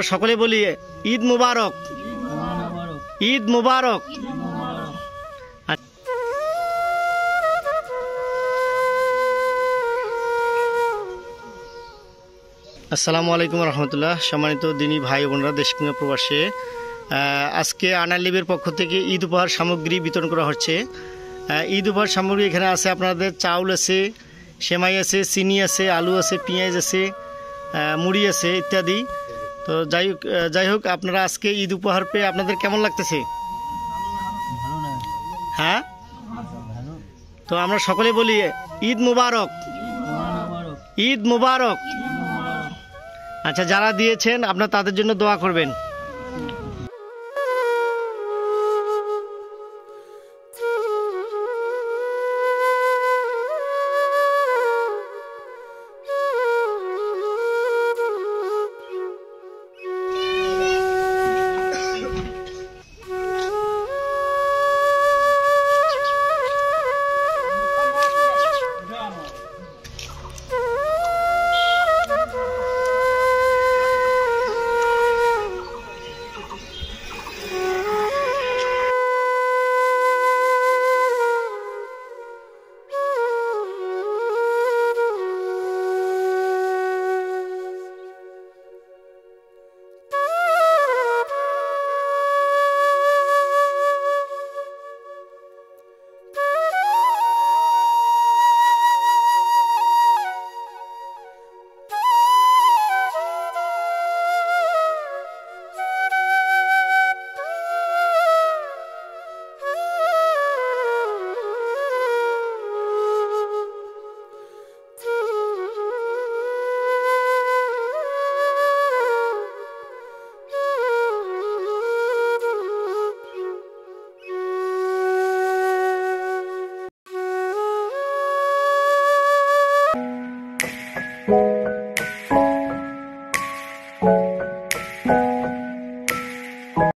সকলে বলি ঈদ মুবারক, ঈদ মুবারক। আসসালামু আলাইকুম রহমতুল্লাহ। সম্মানিত দিনী ভাই বোনরা, দেশ কিংবা প্রবাসে, আজকে আনারলিবের পক্ষ থেকে ঈদ উপহার সামগ্রী বিতরণ করা হচ্ছে। ঈদ উপহার সামগ্রী এখানে আছে আপনাদের চাউল আছে, সেমাই আছে, চিনি আছে, আলু আছে, পেঁয়াজ আছে, মুড়ি আছে ইত্যাদি। তো যাই হোক আপনারা আজকে ঈদ উপহার পেয়ে আপনাদের কেমন লাগতেছে? হ্যাঁ, তো আমরা সকলে বলি ঈদ মুবারক, ঈদ মুবারক। আচ্ছা, যারা দিয়েছেন আপনারা তাদের জন্য দোয়া করবেন।